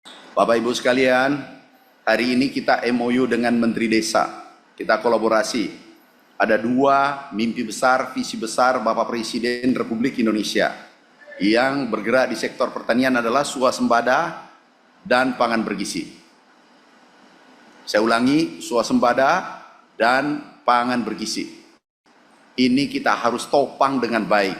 Bapak Ibu sekalian, hari ini kita MOU dengan Menteri Desa. Kita kolaborasi. Ada dua mimpi besar, visi besar Bapak Presiden Republik Indonesia. Yang bergerak di sektor pertanian adalah swasembada dan pangan bergizi. Saya ulangi, swasembada dan pangan bergizi. Ini kita harus topang dengan baik.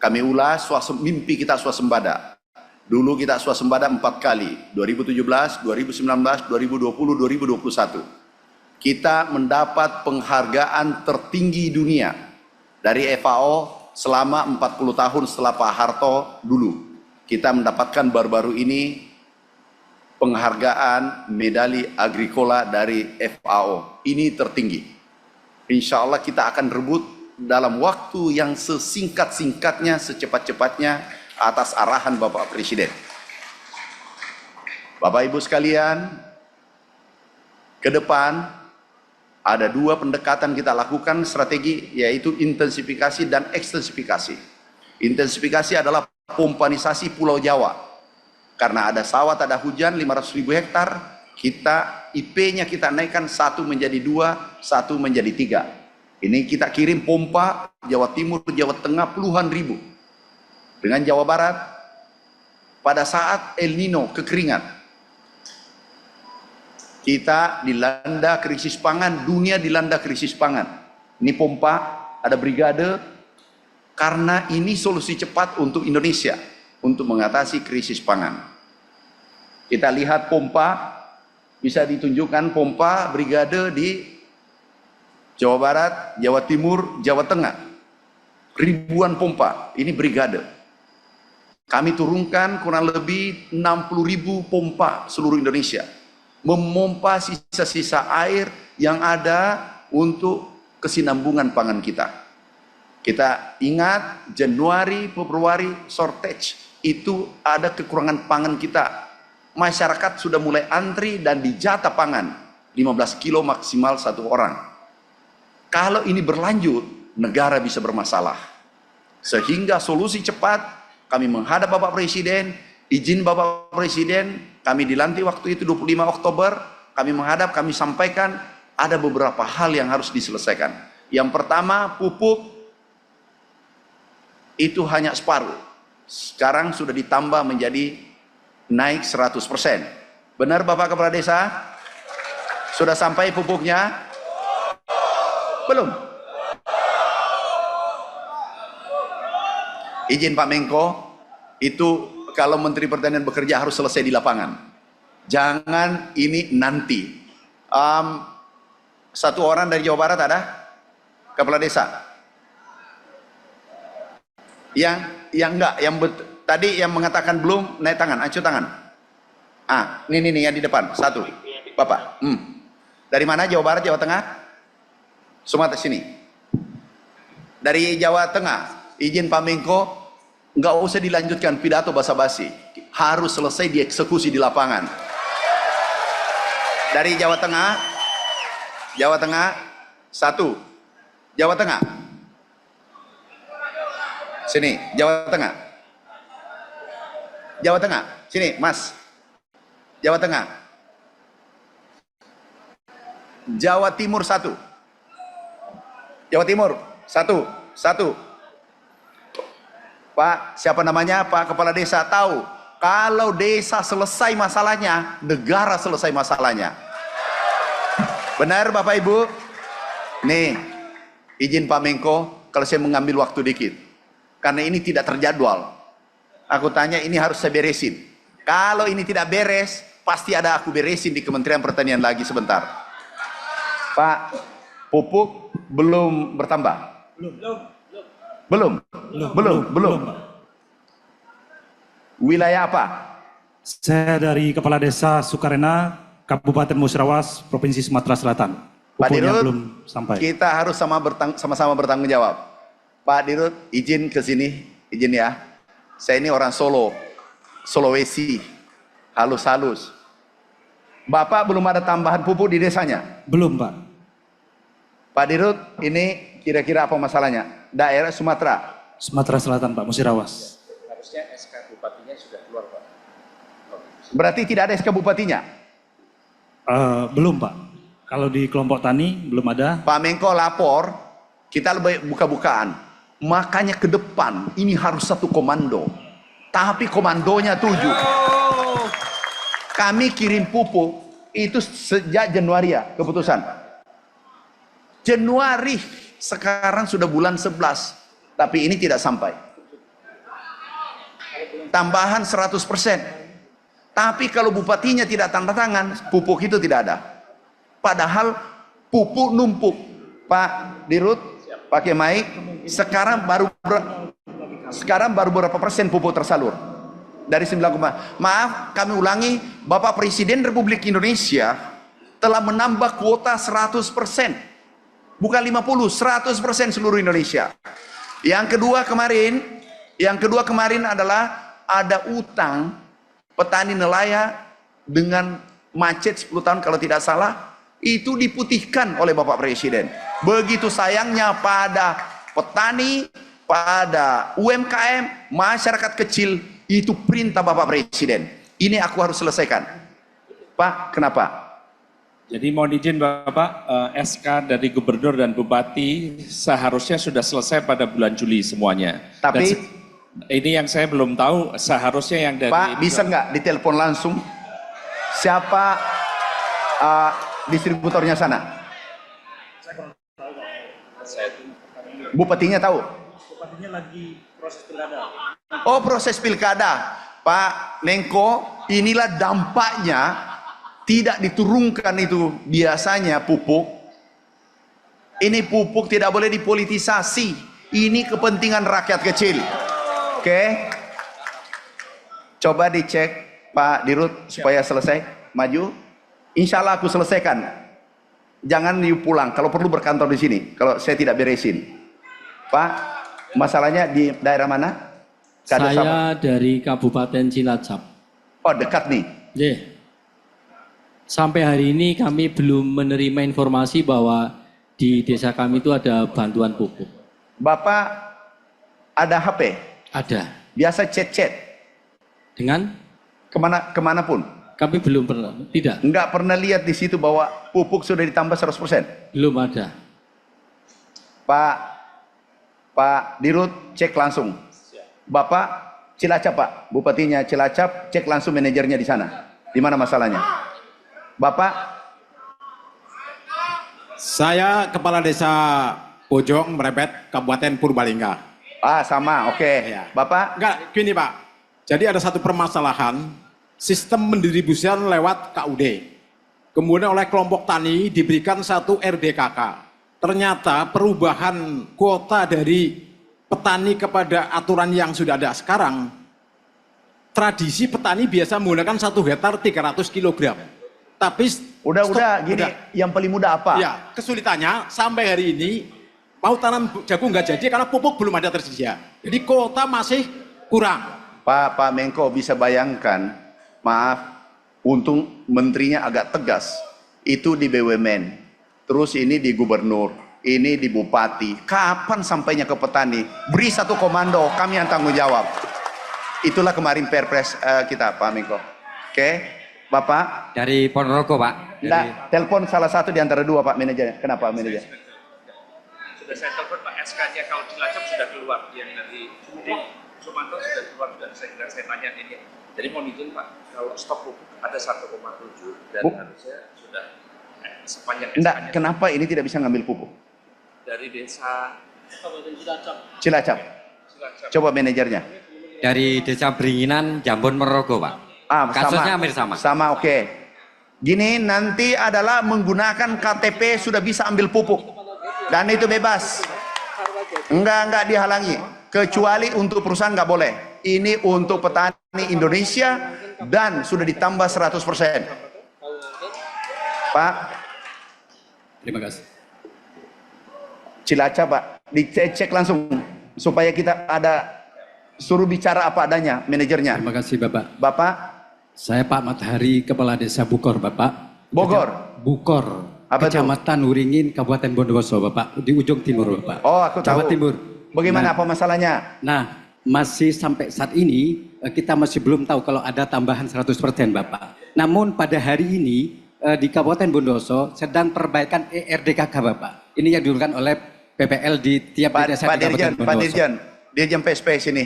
Kami ulas mimpi kita swasembada. Dulu kita swasembada 4 kali, 2017, 2019, 2020, 2021. Kita mendapat penghargaan tertinggi dunia dari FAO selama 40 tahun setelah Pak Harto dulu. Kita mendapatkan baru-baru ini penghargaan medali Agricola dari FAO. Ini tertinggi. Insya Allah kita akan rebut dalam waktu yang sesingkat-singkatnya, secepat-cepatnya atas arahan Bapak Presiden. Bapak Ibu sekalian, ke depan ada dua pendekatan kita lakukan strategi, yaitu intensifikasi dan ekstensifikasi. Intensifikasi adalah pompanisasi Pulau Jawa. Karena ada sawah, ada hujan 500.000 hektar, kita IP-nya kita naikkan 1 menjadi 2, 1 menjadi 3. Ini kita kirim pompa Jawa Timur, Jawa Tengah puluhan ribu. Dengan Jawa Barat pada saat El Nino kekeringan. Kita dilanda krisis pangan, dunia dilanda krisis pangan. Ini pompa, ada brigade, karena ini solusi cepat untuk Indonesia untuk mengatasi krisis pangan. Kita lihat pompa, bisa ditunjukkan pompa brigade di Jawa Barat, Jawa Timur, Jawa Tengah. Ribuan pompa, ini brigade. Kami turunkan kurang lebih 60.000 pompa seluruh Indonesia. Memompa sisa-sisa air yang ada untuk kesinambungan pangan kita. Kita ingat Januari, Februari shortage, itu ada kekurangan pangan kita. Masyarakat sudah mulai antri dan dijatah pangan 15 kilo maksimal 1 orang. Kalau ini berlanjut, negara bisa bermasalah. Sehingga solusi cepat, kami menghadap Bapak Presiden, izin Bapak Presiden, kami dilantik waktu itu 25 Oktober, kami menghadap, kami sampaikan ada beberapa hal yang harus diselesaikan. Yang pertama, pupuk itu hanya separuh. Sekarang sudah ditambah menjadi naik 100%. Benar Bapak Kepala Desa? Sudah sampai pupuknya? Belum? Izin Pak Menko, itu kalau Menteri Pertanian bekerja harus selesai di lapangan. Jangan ini nanti. Satu orang dari Jawa Barat ada? Kepala desa? Yang enggak, tadi yang mengatakan belum, naik tangan, acuh tangan. Ini yang di depan, satu. Bapak. Dari mana? Jawa Barat, Jawa Tengah? Sumatera sini. Dari Jawa Tengah, izin Pak Menko, nggak usah dilanjutkan pidato basa-basi, harus selesai dieksekusi di lapangan. Dari Jawa Tengah, satu. Jawa Tengah, sini. Jawa Tengah, sini, Mas. Jawa Tengah. Jawa Timur satu. Jawa Timur satu. Pak, siapa namanya? Pak Kepala Desa tahu, kalau desa selesai masalahnya, negara selesai masalahnya. Benar Bapak Ibu? Nih, izin Pak Menko, kalau saya mengambil waktu dikit. Karena ini tidak terjadwal. Aku tanya, ini harus saya beresin. Kalau ini tidak beres, pasti ada aku beresin di Kementerian Pertanian lagi sebentar. Pak, pupuk belum bertambah? Belum. Wilayah apa? Saya dari Kepala Desa Sukarena, Kabupaten Musirawas, Provinsi Sumatera Selatan. Pak Dirut, belum sampai. Kita harus sama-sama bertanggung jawab. Pak Dirut, izin ke sini, izin ya. Saya ini orang Sulawesi, halus-halus. Bapak belum ada tambahan pupuk di desanya? Belum, Pak. Pak Dirut, ini kira-kira apa masalahnya? Daerah Sumatera Selatan, Pak, Musirawas. Harusnya SK Bupatinya sudah keluar, Pak. Berarti tidak ada SK bupatinya? Belum Pak. Kalau di kelompok tani belum ada. Pak Menko lapor, kita lebih buka-bukaan. Makanya ke depan ini harus satu komando. Tapi komandonya 7. Kami kirim pupuk itu sejak Januari ya keputusan. Januari, sekarang sudah bulan 11. Tapi ini tidak sampai. Tambahan 100%. Tapi kalau bupatinya tidak tanda tangan, pupuk itu tidak ada. Padahal pupuk numpuk. Pak Dirut, pakai mic. Sekarang baru berapa persen pupuk tersalur? Dari 9, maaf kami ulangi, Bapak Presiden Republik Indonesia telah menambah kuota 100%. Bukan 50, 100% seluruh Indonesia. Yang kedua kemarin adalah ada utang petani nelayan dengan macet 10 tahun kalau tidak salah, itu diputihkan oleh Bapak Presiden. Begitu sayangnya pada petani, pada UMKM, masyarakat kecil, itu perintah Bapak Presiden. Ini aku harus selesaikan. Pak, kenapa? Jadi mohon izin Bapak, SK dari Gubernur dan Bupati seharusnya sudah selesai pada bulan Juli semuanya. Tapi ini yang saya belum tahu, seharusnya yang dari... Pak, bisa nggak ditelepon langsung? Siapa distributornya sana? Bupatinya tahu? Bupatinya lagi proses pilkada. Oh, proses pilkada. Pak Menko, inilah dampaknya tidak diturunkan itu biasanya pupuk. Ini pupuk tidak boleh dipolitisasi. Ini kepentingan rakyat kecil. Oke. Coba dicek Pak Dirut supaya selesai. Maju. Insya Allah aku selesaikan. Jangan you pulang. Kalau perlu berkantor di sini. Kalau saya tidak beresin. Pak, masalahnya di daerah mana? Saya dari Kabupaten Cilacap. Oh, dekat nih. Yeah. Sampai hari ini kami belum menerima informasi bahwa di desa kami itu ada bantuan pupuk. Bapak ada HP? Ada. Biasa chat-chat? Dengan? Kemana pun? Kami belum pernah. Tidak. Enggak pernah lihat di situ bahwa pupuk sudah ditambah 100%? Belum ada. Pak Dirut, cek langsung. Bapak Cilacap, Pak. Bupatinya Cilacap, cek langsung manajernya di sana. Di mana masalahnya? Bapak? Saya Kepala Desa Bojong Merebet, Kabupaten Purbalingga. Sama, oke. Ya. Bapak? Enggak, gini Pak. Jadi ada satu permasalahan, sistem pendistribusian lewat KUD. Kemudian oleh kelompok tani diberikan satu RDKK. Ternyata perubahan kuota dari petani kepada aturan yang sudah ada sekarang, tradisi petani biasa menggunakan 1 hektar 300 kg. Tapi udah gini, yang paling mudah apa? Ya, kesulitannya sampai hari ini mau tanam jagung nggak jadi karena pupuk belum ada tersedia. Jadi kuota masih kurang. Pak Menko bisa bayangkan, maaf, untung menterinya agak tegas. Itu di BUMN, terus ini di gubernur, ini di bupati. Kapan sampainya ke petani? Beri satu komando, kami yang tanggung jawab. Itulah kemarin perpres kita, Pak Menko. Oke. Bapak? Dari Ponorogo, Pak. Enggak, telepon salah satu di antara dua, Pak manajernya. Kenapa manajer? Sudah saya telepon Pak, SK-nya kalau Cilacap sudah keluar, yang dari Sumanto sudah keluar, dan saya tanya ini. Jadi mohon izin Pak, kalau stok pupuk ada 1,7 dan harusnya sudah sepanjang Enggak, SK-nya. kenapa ini tidak bisa ngambil pupuk? Dari desa Cilacap. Coba manajernya. Dari Desa Beringinan, Jambon, Ponorogo, Pak. Kasusnya hampir sama. Sama, oke. Gini, nanti adalah menggunakan KTP sudah bisa ambil pupuk. Dan itu bebas. Enggak dihalangi. Kecuali untuk perusahaan nggak boleh. Ini untuk petani Indonesia dan sudah ditambah 100%. Pak. Terima kasih. Cilacap, Pak. Dicek langsung supaya kita ada suruh bicara apa adanya manajernya. Terima kasih Bapak. Bapak? Saya Pak Matahari, Kepala Desa Bukor, Bapak. Bogor? Bukor. Apa itu? Kecamatan Uringin, Kabupaten Bondowoso, Bapak. Di ujung timur, Bapak. Oh, aku tahu. Jawa Timur. Bagaimana apa masalahnya? Nah, masih sampai saat ini kita masih belum tahu kalau ada tambahan 100% Bapak. Namun pada hari ini di Kabupaten Bondoso sedang perbaikan ERDKK Bapak. Ini yang dilakukan oleh PPL di tiap desa di Kabupaten Bondoso. Pak Dirjen, Dirjen PSPS ini.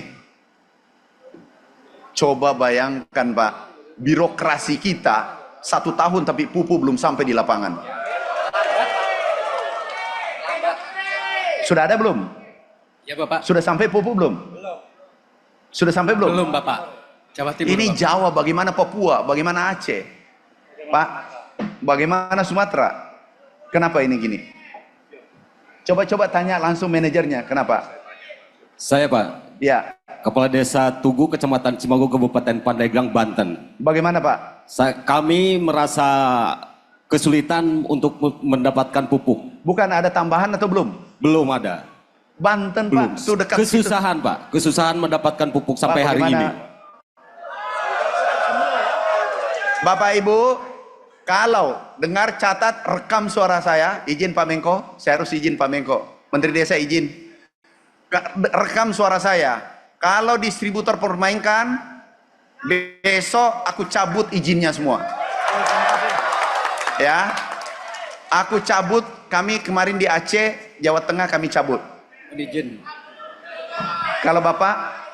Coba bayangkan Pak, birokrasi kita 1 tahun tapi pupuk belum sampai di lapangan. Sudah ada belum? Ya Bapak. Sudah sampai pupuk belum? Sudah sampai belum? Belum Bapak. Jawa Timur. Ini Bapak. Jawa, bagaimana Papua, bagaimana Aceh? Pak, bagaimana Sumatera? Kenapa ini gini? Coba-coba tanya langsung manajernya, kenapa? Saya Pak, Ya, Kepala Desa Tugu, Kecamatan Cimago, Kabupaten Pandeglang, Banten. bagaimana Pak? Kami merasa kesulitan untuk mendapatkan pupuk. Bukan ada tambahan atau belum? Belum ada. Banten Belum. Pak, itu dekat situ. Kesusahan Pak, kesusahan mendapatkan pupuk sampai Pak, hari bagaimana? ini. Bapak Ibu, kalau dengar, catat, rekam suara saya, izin Pak Menko, saya harus izin Pak Menko, Menteri Desa izin, rekam suara saya. Kalau distributor permainkan, besok aku cabut izinnya semua. Ya, aku cabut. Kami kemarin di Aceh, Jawa Tengah kami cabut. Izin. Kalau Bapak,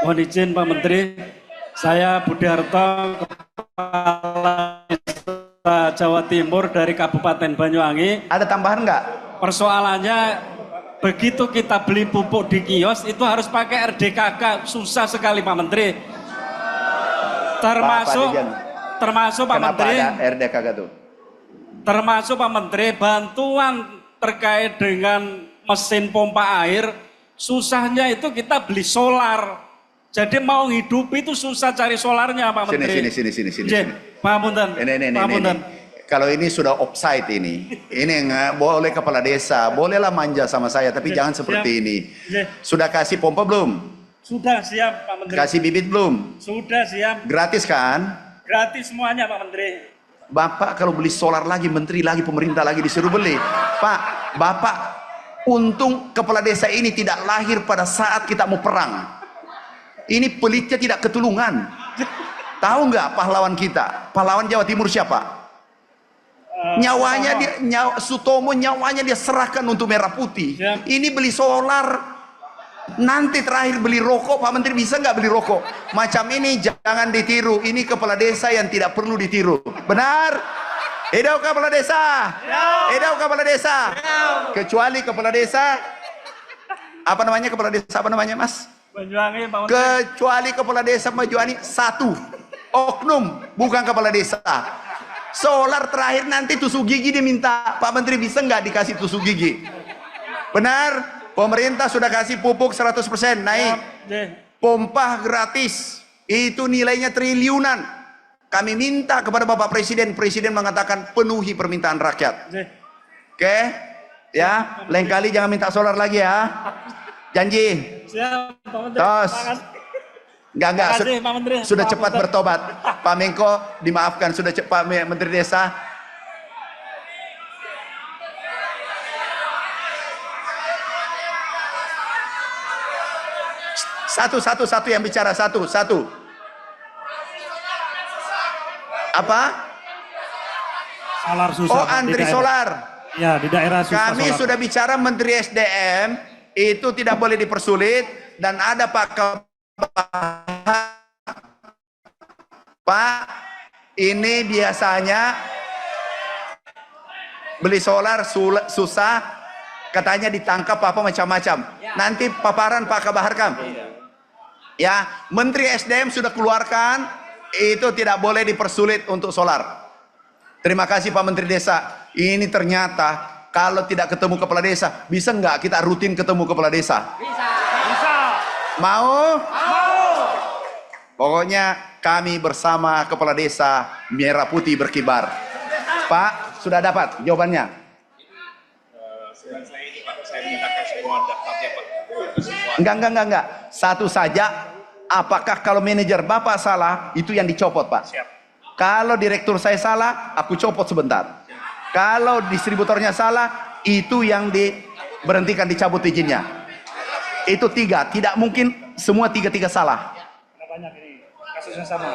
Mohon izin Pak Menteri, saya Budi Harto, Kepala Desa Jawa Timur dari Kabupaten Banyuwangi. ada tambahan nggak? Persoalannya begitu kita beli pupuk di kios itu harus pakai RDKK, susah sekali Pak Menteri. Termasuk Pak Kenapa Menteri, ada RDKK tuh? termasuk Pak Menteri bantuan terkait dengan mesin pompa air, susahnya itu kita beli solar. Jadi mau hidupi itu susah cari solarnya Pak Menteri. Sini. Pak Punten. Pak Punten. Kalau ini sudah offside ini nggak boleh kepala desa, bolehlah manja sama saya, tapi jangan seperti ini. Sudah kasih pompa belum? Sudah siap Pak Menteri. Kasih bibit belum? Sudah siap. Gratis kan? Gratis semuanya Pak Menteri. Bapak kalau beli solar lagi, menteri lagi, pemerintah lagi disuruh beli. Pak, Bapak, untung kepala desa ini tidak lahir pada saat kita mau perang. Ini pelitnya tidak ketulungan. Tahu nggak pahlawan kita? Pahlawan Jawa Timur siapa? Nyawanya dia, Sutomo nyawanya dia serahkan untuk merah putih. Ini beli solar. Nanti terakhir beli rokok, Pak Menteri bisa nggak beli rokok? Macam ini jangan ditiru. Ini kepala desa yang tidak perlu ditiru. Benar? Hidup kepala desa. Hidup kepala desa. Kecuali kepala desa. Apa namanya kepala desa? Apa namanya Mas? Banyuwangi Pak Menteri. Kecuali kepala desa Banyuwangi satu oknum, bukan kepala desa. Solar terakhir nanti tusuk gigi diminta, Pak Menteri bisa nggak dikasih tusuk gigi? Benar, pemerintah sudah kasih pupuk 100% naik, pompa gratis, itu nilainya triliunan. Kami minta kepada Bapak Presiden, Presiden mengatakan penuhi permintaan rakyat. Oke, ya, lain kali jangan minta solar lagi ya. Janji. Siap Pak Menteri. Tos. Enggak, Makasih, Pak Menteri. sudah Pak cepat Menteri. bertobat. Pak Menko, dimaafkan, sudah cepat Menteri Desa. Satu yang bicara, satu. Apa? Solar susah. Oh, Pak, di antri daerah. solar. Ya, di daerah susah Kami solar. sudah bicara Menteri SDM, itu tidak boleh dipersulit, dan ada Pak, ini biasanya beli solar susah, katanya ditangkap apa macam-macam. Nanti paparan Pak Kabaharkam. Ya, Menteri SDM sudah keluarkan, itu tidak boleh dipersulit untuk solar. Terima kasih Pak Menteri Desa. Ini ternyata kalau tidak ketemu kepala desa, bisa nggak kita rutin ketemu kepala desa? Bisa. Mau? Pokoknya kami bersama kepala desa merah putih berkibar. Pak, sudah dapat jawabannya? Saya ini Pak, saya mintakan semua daftarnya Pak. Enggak. Satu saja. Apakah kalau manajer Bapak salah, itu yang dicopot Pak? Siap. Kalau direktur saya salah, aku copot sebentar. Kalau distributornya salah, itu yang berhentikan, dicabut izinnya. Itu 3, tidak mungkin semua 3 salah. Banyak ini kasusnya sama.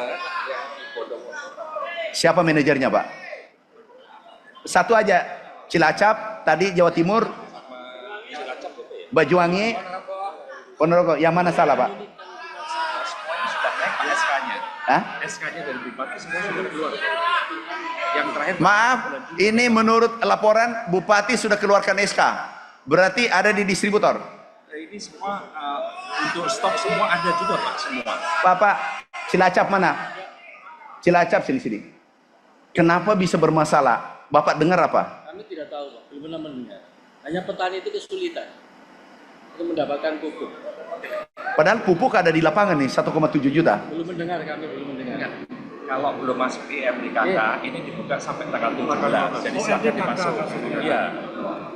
Siapa manajernya, Pak? Satu aja, Cilacap, tadi Jawa Timur, Banyuwangi, Ponorogo. Yang mana salah, Pak? Semuanya sudah naik Pak SK-nya. Hah? SK-nya dari Bupati semua sudah keluar. Yang terakhir Maaf, ini menurut laporan Bupati sudah keluarkan SK. Berarti ada di distributor. ini semua untuk stok semua ada juga Pak, semua. Pak, Cilacap mana? Cilacap sini. Kenapa bisa bermasalah? Bapak dengar apa? Kami tidak tahu, Pak. Belum pernah mendengar. Hanya petani itu kesulitan untuk mendapatkan pupuk. Padahal pupuk ada di lapangan nih, 1,7 juta. Belum mendengar, kami belum mendengar. Kalau belum masuk di MDKK, ini dibuka sampai tanggal 17. Jadi silakan dimasuk. Iya,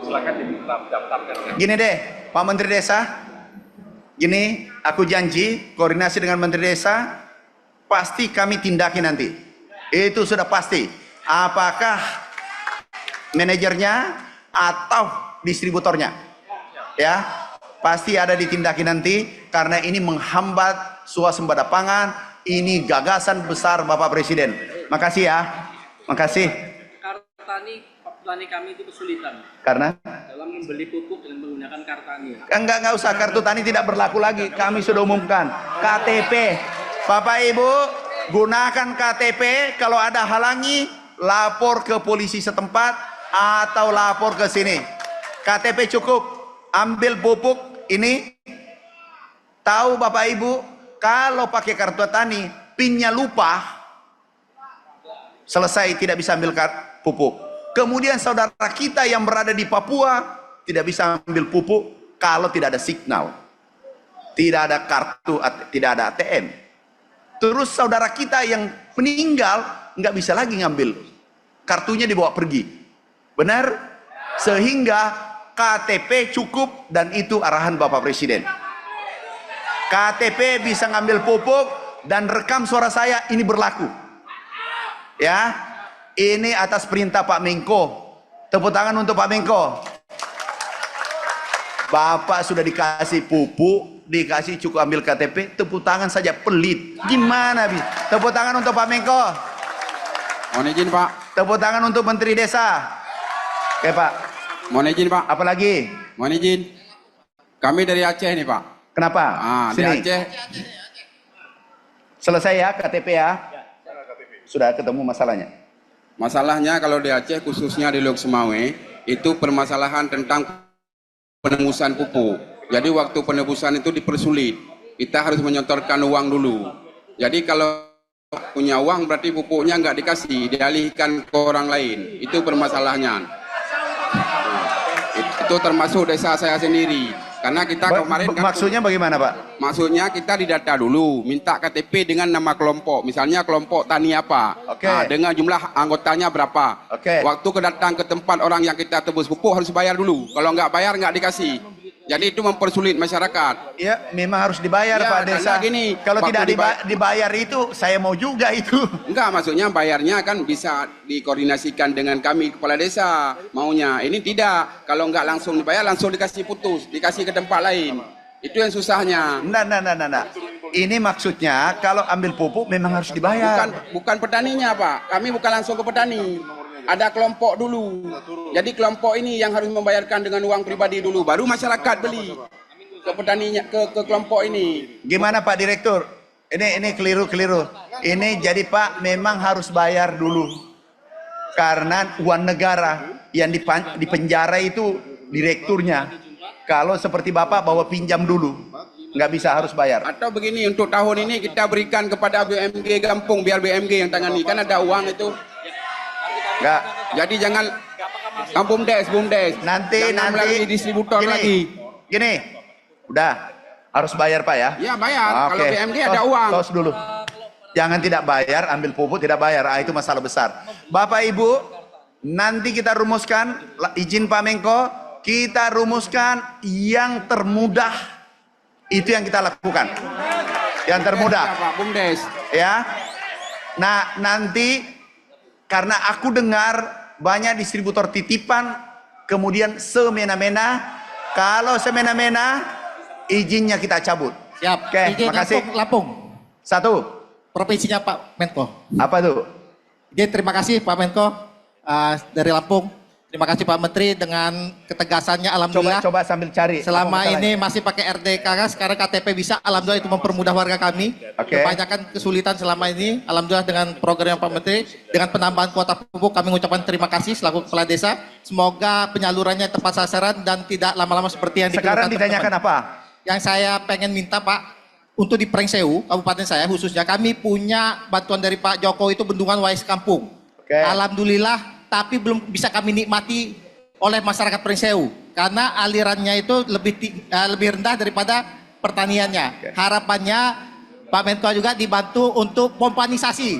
silakan didaftarkan. Gini deh, Pak Menteri Desa. Gini, aku janji koordinasi dengan Menteri Desa, pasti kami tindaki nanti. Itu sudah pasti. Apakah manajernya atau distributornya? Ya, pasti ada ditindaki nanti karena ini menghambat swasembada pangan. Ini gagasan besar Bapak Presiden. Makasih ya. Makasih. Petani kami itu kesulitan Karena dalam membeli pupuk dengan menggunakan kartani. enggak usah, kartu tani tidak berlaku lagi. Kami sudah umumkan KTP. Bapak Ibu, gunakan KTP. Kalau ada halangi, lapor ke polisi setempat atau lapor ke sini. KTP cukup. Ambil pupuk ini. Tahu Bapak Ibu, kalau pakai kartu tani, PIN-nya lupa, selesai tidak bisa ambil pupuk. Kemudian saudara kita yang berada di Papua tidak bisa ambil pupuk kalau tidak ada signal, tidak ada kartu, tidak ada ATM. Terus saudara kita yang meninggal nggak bisa lagi ngambil, kartunya dibawa pergi. Benar? Sehingga KTP cukup dan itu arahan Bapak Presiden. KTP bisa ngambil pupuk dan rekam suara saya, ini berlaku. Ya, ini atas perintah Pak Menko. Tepuk tangan untuk Pak Menko. Bapak sudah dikasih pupuk, dikasih cukup ambil KTP, tepuk tangan saja, pelit. Gimana bisa? Tepuk tangan untuk Pak Menko. Mohon izin Pak. Tepuk tangan untuk Menteri Desa. Oke Pak. Mohon izin Pak. Apalagi? Mohon izin. Kami dari Aceh nih Pak. Kenapa? Di Sini. Aceh. Selesai ya KTP ya? Sudah ketemu masalahnya? Masalahnya kalau di Aceh khususnya di Lok Semawe itu permasalahan tentang penembusan pupuk. Jadi waktu penembusan itu dipersulit. Kita harus menyetorkan uang dulu. Jadi kalau punya uang berarti pupuknya nggak dikasih, dialihkan ke orang lain. Itu permasalahannya. Itu termasuk desa saya sendiri. Karena kita kemarin kan, maksudnya bagaimana Pak? maksudnya kita didata dulu, minta KTP dengan nama kelompok, misalnya kelompok tani apa, Oke. Nah, dengan jumlah anggotanya berapa. Oke. Waktu kedatang ke tempat orang yang kita tebus pupuk harus bayar dulu, kalau nggak bayar nggak dikasih. Jadi itu mempersulit masyarakat. Ya, memang harus dibayar Ya, Pak Desa. karena gini, kalau waktu tidak dibayar itu, saya mau juga itu. Enggak, maksudnya bayarnya kan bisa dikoordinasikan dengan kami kepala desa maunya. Ini tidak, kalau nggak langsung dibayar langsung dikasih putus, dikasih ke tempat lain. Itu yang susahnya. Nah. Ini maksudnya kalau ambil pupuk memang harus dibayar. Bukan petaninya Pak, kami bukan langsung ke petani. Ada kelompok dulu. Jadi kelompok ini yang harus membayarkan dengan uang pribadi dulu, baru masyarakat beli ke petaninya, ke kelompok ini. Gimana Pak Direktur? Ini keliru. Ini jadi Pak memang harus bayar dulu. Karena uang negara yang di penjara itu direkturnya. Kalau seperti Bapak bawa pinjam dulu, nggak bisa, harus bayar. Atau begini, untuk tahun ini kita berikan kepada BMG Gampung, biar BMG yang tangani, kan ada uang itu. Nggak. Jadi jangan BUMDes. Nanti melalui distributor lagi. Gini, udah harus bayar Pak ya. Ya bayar. Kalau Oke. BMG ada uang. Tos dulu. Jangan tidak bayar, ambil pupuk tidak bayar. Itu masalah besar. Bapak Ibu, nanti kita rumuskan, izin Pak Menko, kita rumuskan yang termudah. Itu yang kita lakukan. Yang termudah. Ya, Pak BUMDes. Ya. Nah, nanti karena aku dengar banyak distributor titipan kemudian semena-mena Kalau semena-mena, izinnya kita cabut. Siap. Oke, Izin makasih. Lampung. Satu. Provinsinya Pak Menko. Apa tuh? Izin terima kasih Pak Menko dari Lampung. Terima kasih Pak Menteri dengan ketegasannya, alhamdulillah. Coba sambil cari. Selama Apa ini masalahnya? masih pakai RDKK, sekarang KTP bisa, alhamdulillah itu mempermudah warga kami. Oke. Kebanyakan kesulitan selama ini, alhamdulillah dengan program Pak Menteri, dengan penambahan kuota pupuk, kami mengucapkan terima kasih selaku kepala desa. Semoga penyalurannya tepat sasaran dan tidak lama-lama seperti yang Sekarang dikeluhkan ditanyakan teman-teman. apa? Yang saya pengen minta Pak, untuk di Prengseu, kabupaten saya khususnya, kami punya bantuan dari Pak Jokowi itu bendungan Wais Kampung. Oke. Alhamdulillah, tapi belum bisa kami nikmati oleh masyarakat Prengseu karena alirannya itu lebih rendah daripada pertaniannya. Oke. Harapannya Pak Menko juga dibantu untuk pompanisasi.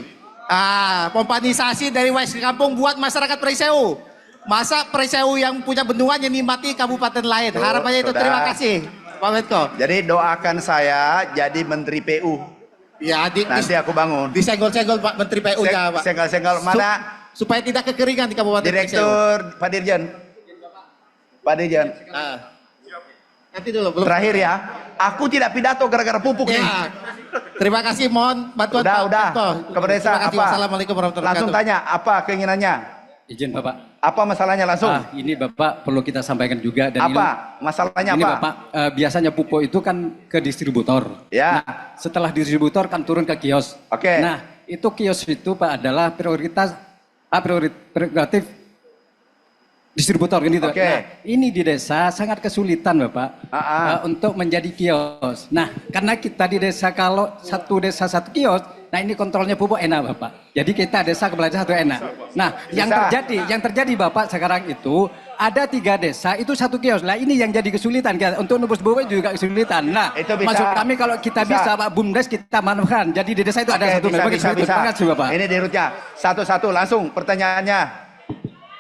Pompanisasi dari Wais Kampung buat masyarakat Prengseu. Masa Prengseu yang punya bendungan yang nikmati kabupaten lain. Harapannya itu, sudah. terima kasih Pak Menko. Jadi doakan saya jadi Menteri PU. Ya, Nanti aku bangun. disenggol-senggol Pak Menteri PU-nya Pak. Senggol-senggol mana? Supaya tidak kekeringan di kabupaten Prengseu. Direktur Pak Dirjen. Pak Dirjen. Nanti dulu belum. Terakhir ya. Aku tidak pidato gara-gara pupuk nih. Ya. Terima kasih, mohon bantuan Pak Udah. Menko. Kepala Desa Terima kasih. apa? Wassalamualaikum warahmatullahi Langsung wabarakatuh. tanya apa keinginannya? Izin Bapak. Apa masalahnya langsung? Ini Bapak perlu kita sampaikan juga dan Apa? Masalahnya ini apa? Bapak biasanya pupuk itu kan ke distributor. Ya. Nah, setelah distributor kan turun ke kios. Oke. Nah, itu kios itu Pak adalah prerogatif distributor kan gitu. Oke. Nah, ini di desa sangat kesulitan Bapak untuk menjadi kios. Nah, karena kita di desa kalau satu desa satu kios, nah ini kontrolnya pupuk enak Bapak. Jadi kita desa kepala desa satu enak. Nah, yang terjadi Bapak sekarang itu ada 3 desa itu satu kios. Nah, ini yang jadi kesulitan untuk nubus pupuk juga kesulitan. Nah, Itu bisa. maksud kami kalau kita bisa Pak Bumdes kita manfaatkan. Jadi di desa itu ada satu bisa. Terima kasih Bapak. Ini dirutnya. Satu-satu langsung pertanyaannya.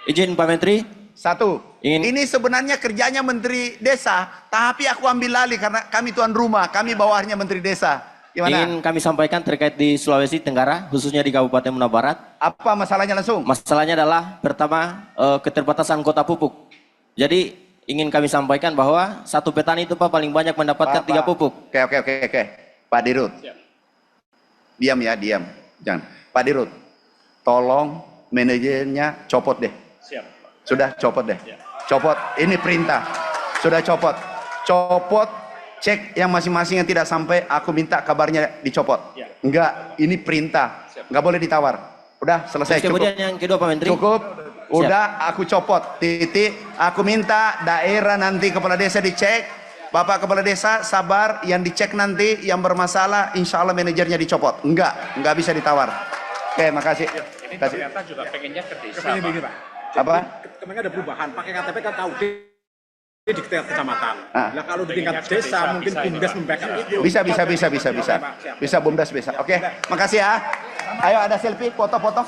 Izin Pak Menteri. Satu. Ini sebenarnya kerjanya Menteri Desa, tapi aku ambil alih karena kami tuan rumah, kami bawahnya Menteri Desa. Gimana? Ingin kami sampaikan terkait di Sulawesi Tenggara, khususnya di Kabupaten Muna Barat. Apa masalahnya langsung? Masalahnya adalah pertama keterbatasan kuota pupuk. Jadi ingin kami sampaikan bahwa satu petani itu Pak paling banyak mendapatkan 3 pupuk. Oke. Pak Dirut. Diam ya, diam. Jangan. Pak Dirut, tolong manajernya copot deh. Siap. Sudah copot deh. Copot. Ini perintah. Sudah copot. Copot. Cek yang masing-masing yang tidak sampai. Aku minta kabarnya dicopot. Enggak. Ini perintah. Enggak boleh ditawar. Udah selesai. Terus kemudian yang kedua Pak Menteri. Cukup. Udah aku copot. Titik. Aku minta daerah nanti kepala desa dicek. Bapak kepala desa sabar. Yang dicek nanti yang bermasalah. Insya Allah manajernya dicopot. Enggak bisa ditawar. Oke, makasih. Ini ternyata juga pengennya ke desa, Pak. Apa? Kemarin ada perubahan, pakai KTP kan KUD di tingkat kecamatan. Ah. Nah kalau di tingkat desa mungkin Bumdes membackup itu. Bisa. Bisa Bumdes bisa. Oke, makasih ya. Ayo ada selfie, foto-foto.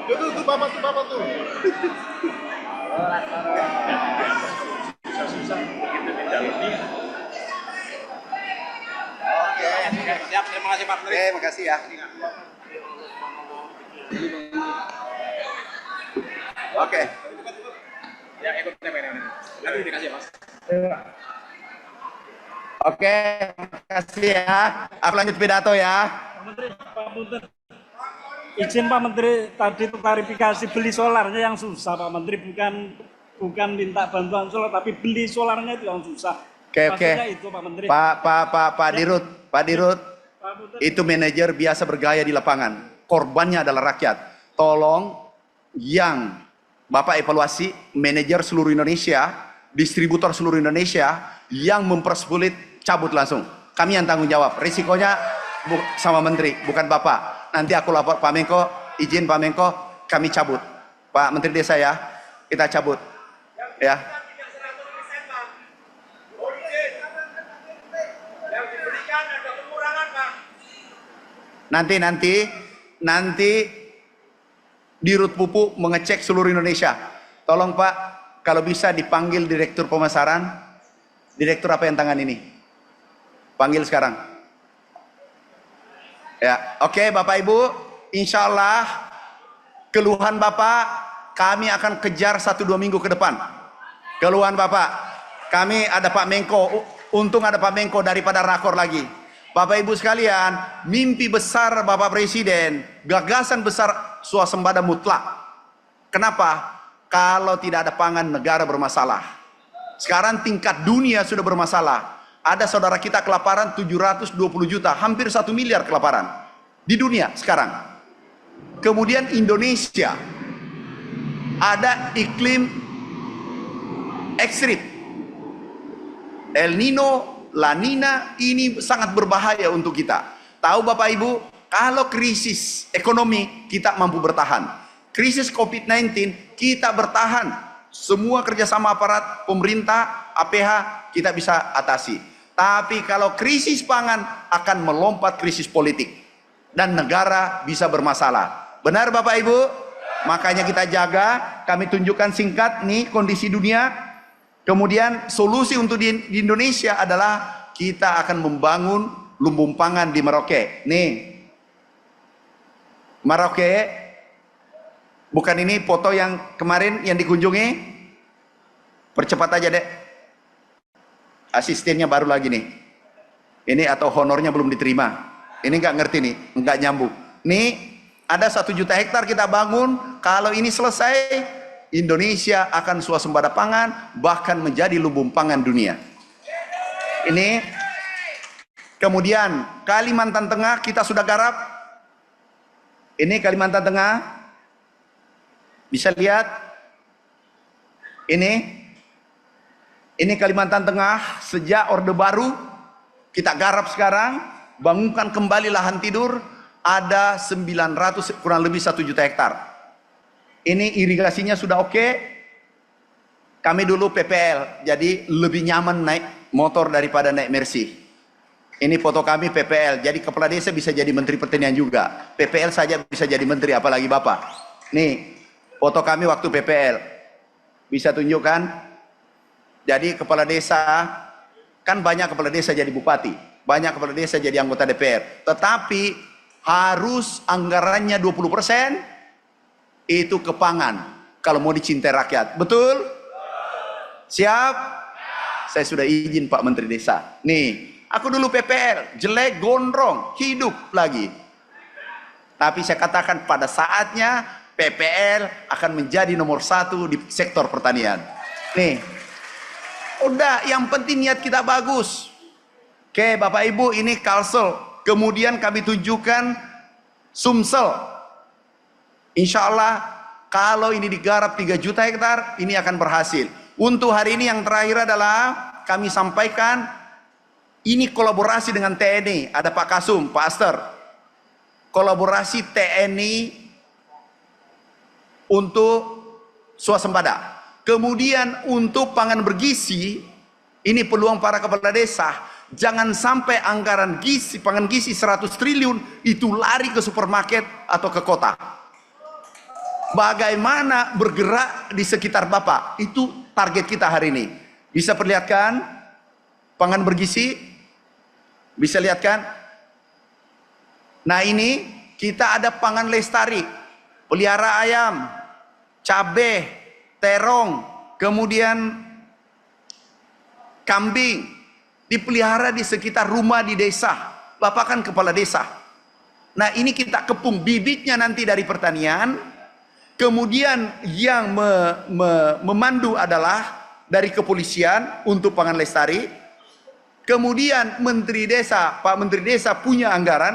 Tuh bapak tuh. Siap, terima kasih Pak Menteri. Oke, makasih ya. Oke. Ya ikut TPN. Nanti dikasih Mas. Oke, makasih ya. Aku lanjut pidato ya. Pak Menteri, izin Pak Menteri, tadi itu klarifikasi beli solarnya yang susah Pak Menteri, bukan minta bantuan solar, tapi beli solarnya itu yang susah. Oke. Maksudnya itu Pak Menteri. Pak Dirut, itu manajer biasa bergaya di lapangan. Korbannya adalah rakyat. Tolong yang Bapak evaluasi manajer seluruh Indonesia, distributor seluruh Indonesia yang mempersulit cabut langsung. Kami yang tanggung jawab. Risikonya sama Menteri, bukan Bapak. Nanti aku lapor Pak Menko, izin Pak Menko, kami cabut. Pak Menteri Desa ya, kita cabut. Ya. Nanti Dirut Pupuk mengecek seluruh Indonesia. Tolong Pak, kalau bisa dipanggil Direktur Pemasaran. Direktur apa yang tangan ini? Panggil sekarang. Ya, oke Bapak Ibu, insya Allah keluhan Bapak kami akan kejar 1-2 minggu ke depan. Keluhan Bapak, kami ada Pak Menko, untung ada Pak Menko daripada rakor lagi. Bapak Ibu sekalian, mimpi besar Bapak Presiden, gagasan besar swasembada mutlak. Kenapa? Kalau tidak ada pangan, negara bermasalah. Sekarang tingkat dunia sudah bermasalah. Ada saudara kita kelaparan 720 juta, hampir 1 miliar kelaparan di dunia sekarang. Kemudian Indonesia ada iklim ekstrim, El Nino, La Nina, ini sangat berbahaya untuk kita. Tahu Bapak Ibu, kalau krisis ekonomi kita mampu bertahan, krisis COVID-19 kita bertahan, semua kerjasama aparat pemerintah, APH kita bisa atasi. Tapi kalau krisis pangan akan melompat krisis politik dan negara bisa bermasalah. Benar Bapak Ibu? Makanya kita jaga, kami tunjukkan singkat nih kondisi dunia. Kemudian solusi untuk di Indonesia adalah kita akan membangun lumbung pangan di Merauke. Nih, Merauke, bukan ini foto yang kemarin yang dikunjungi. Percepat aja deh. Asistennya baru lagi nih. Ini atau honornya belum diterima. Ini nggak ngerti nih, nggak nyambung. Nih, ada 1 juta hektar kita bangun. Kalau ini selesai, Indonesia akan swasembada pangan, bahkan menjadi lumbung pangan dunia. Ini. Kemudian Kalimantan Tengah kita sudah garap. Ini Kalimantan Tengah. Bisa lihat. Ini Kalimantan Tengah sejak Orde Baru kita garap sekarang, bangunkan kembali lahan tidur, ada 900 kurang lebih 1 juta hektar. Ini irigasinya sudah oke. Kami dulu PPL, jadi lebih nyaman naik motor daripada naik Mercy. Ini foto kami PPL, jadi kepala desa bisa jadi menteri pertanian juga. PPL saja bisa jadi menteri, apalagi Bapak. Nih, foto kami waktu PPL. Bisa tunjukkan? Jadi kepala desa, kan banyak kepala desa jadi bupati, banyak kepala desa jadi anggota DPR. Tetapi harus anggarannya 20% itu ke pangan kalau mau dicintai rakyat. Betul? Siap? Saya sudah izin Pak Menteri Desa. Nih, aku dulu PPL, jelek, gondrong, hidup lagi. Tapi saya katakan pada saatnya PPL akan menjadi nomor 1 di sektor pertanian. Nih, udah, yang penting niat kita bagus. Oke, Bapak Ibu, ini Kalsel. Kemudian kami tunjukkan Sumsel. Insya Allah, kalau ini digarap 3 juta hektar, ini akan berhasil. Untuk hari ini yang terakhir adalah kami sampaikan, ini kolaborasi dengan TNI. Ada Pak Kasum, Pak Aster. Kolaborasi TNI untuk swasembada. Kemudian untuk pangan bergizi, ini peluang para kepala desa. Jangan sampai anggaran gizi, pangan gizi 100 triliun itu lari ke supermarket atau ke kota. Bagaimana bergerak di sekitar Bapak? Itu target kita hari ini. Bisa perlihatkan pangan bergizi? Bisa lihatkan? Nah ini kita ada pangan lestari, pelihara ayam, cabai, terong, kemudian kambing dipelihara di sekitar rumah di desa. Bapak kan kepala desa. Nah ini kita kepung bibitnya nanti dari pertanian. Kemudian yang memandu adalah dari kepolisian untuk pangan lestari. Kemudian Menteri Desa, Pak Menteri Desa punya anggaran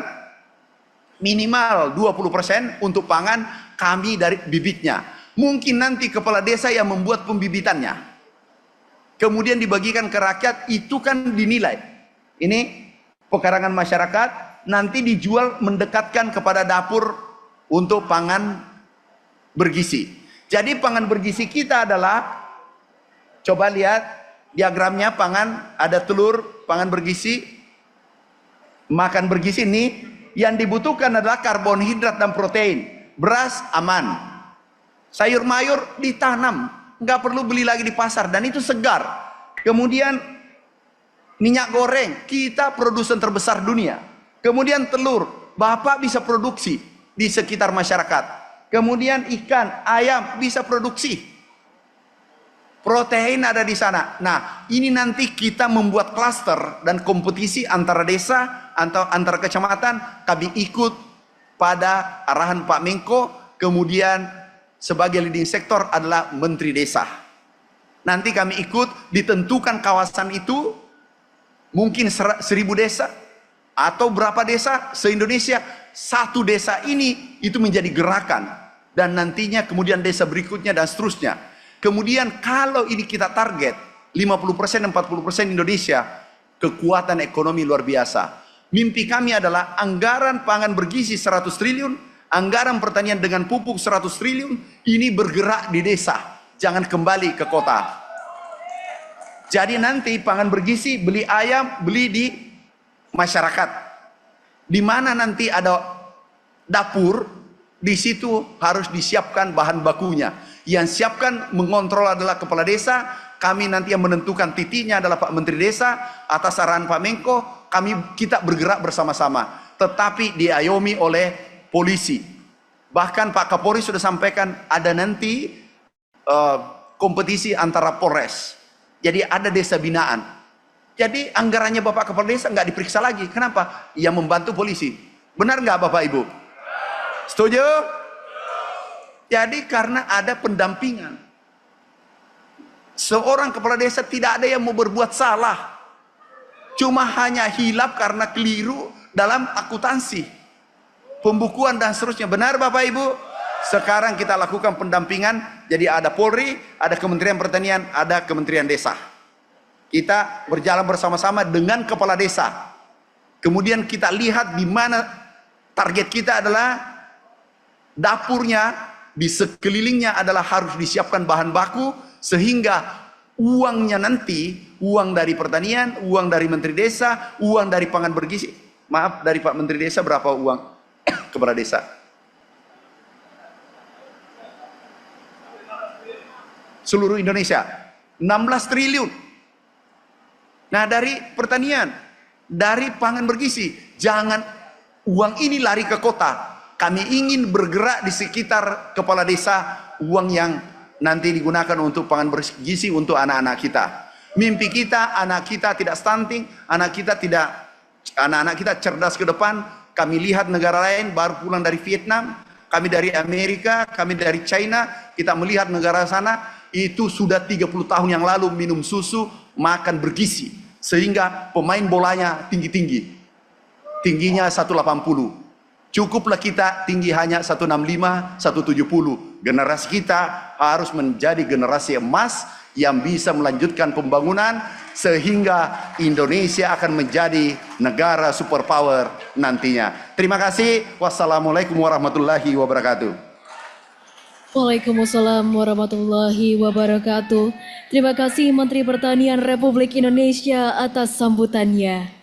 minimal 20% untuk pangan, kami dari bibitnya. Mungkin nanti kepala desa yang membuat pembibitannya. Kemudian dibagikan ke rakyat, itu kan dinilai. Ini pekarangan masyarakat, nanti dijual mendekatkan kepada dapur untuk pangan bergizi. Jadi pangan bergizi kita adalah, coba lihat diagramnya, pangan, ada telur, pangan bergizi, makan bergizi ini, yang dibutuhkan adalah karbohidrat dan protein. Beras aman. Sayur mayur ditanam, nggak perlu beli lagi di pasar dan itu segar. Kemudian minyak goreng, kita produsen terbesar dunia. Kemudian telur, Bapak bisa produksi. di sekitar masyarakat. Kemudian ikan, ayam bisa produksi. Protein ada di sana. Nah, ini nanti kita membuat klaster dan kompetisi antara desa atau antara kecamatan. Kami ikut pada arahan Pak Menko, kemudian sebagai leading sektor adalah Menteri Desa. Nanti kami ikut, ditentukan kawasan itu, mungkin 1000 desa, atau berapa desa se-Indonesia. Satu desa ini, itu menjadi gerakan. Dan nantinya kemudian desa berikutnya dan seterusnya. Kemudian kalau ini kita target, 50% 40% Indonesia, kekuatan ekonomi luar biasa. Mimpi kami adalah anggaran pangan bergizi 100 triliun, anggaran pertanian dengan pupuk 100 triliun, ini bergerak di desa, jangan kembali ke kota. Jadi nanti pangan bergizi, beli ayam, beli di masyarakat. Di mana nanti ada dapur, di situ harus disiapkan bahan bakunya. Yang siapkan mengontrol adalah kepala desa, kami nanti yang menentukan titiknya adalah Pak Menteri Desa, atas arahan Pak Menko, kita bergerak bersama-sama. Tetapi diayomi oleh polisi. Bahkan Pak Kapolri sudah sampaikan ada nanti kompetisi antara Polres. Jadi ada desa binaan. Jadi anggarannya Bapak Kepala Desa nggak diperiksa lagi. Kenapa? Yang membantu polisi. Benar nggak Bapak Ibu? Setuju? Jadi karena ada pendampingan. Seorang kepala desa tidak ada yang mau berbuat salah. Cuma hanya hilap karena keliru dalam akuntansi, pembukuan dan seterusnya. Benar Bapak Ibu? Sekarang kita lakukan pendampingan. Jadi ada Polri, ada Kementerian Pertanian, ada Kementerian Desa. Kita berjalan bersama-sama dengan kepala desa. Kemudian kita lihat di mana target kita adalah dapurnya, di sekelilingnya adalah harus disiapkan bahan baku, sehingga uangnya nanti, uang dari pertanian, uang dari Menteri Desa, uang dari pangan bergizi. Maaf, dari Pak Menteri Desa berapa uang kepada desa? Seluruh Indonesia 16 triliun. Nah, dari pertanian, dari pangan bergizi, jangan uang ini lari ke kota. Kami ingin bergerak di sekitar kepala desa, uang yang nanti digunakan untuk pangan bergizi untuk anak-anak kita. Mimpi kita, anak kita tidak stunting, anak-anak kita cerdas ke depan. Kami lihat negara lain baru pulang dari Vietnam, kami dari Amerika, kami dari China, kita melihat negara sana itu sudah 30 tahun yang lalu minum susu, makan bergizi, sehingga pemain bolanya tinggi-tinggi, tingginya 180. Cukuplah kita tinggi hanya 165, 170. Generasi kita harus menjadi generasi emas yang bisa melanjutkan pembangunan sehingga Indonesia akan menjadi negara superpower nantinya. Terima kasih. Wassalamualaikum warahmatullahi wabarakatuh. Waalaikumsalam warahmatullahi wabarakatuh. Terima kasih Menteri Pertanian Republik Indonesia atas sambutannya.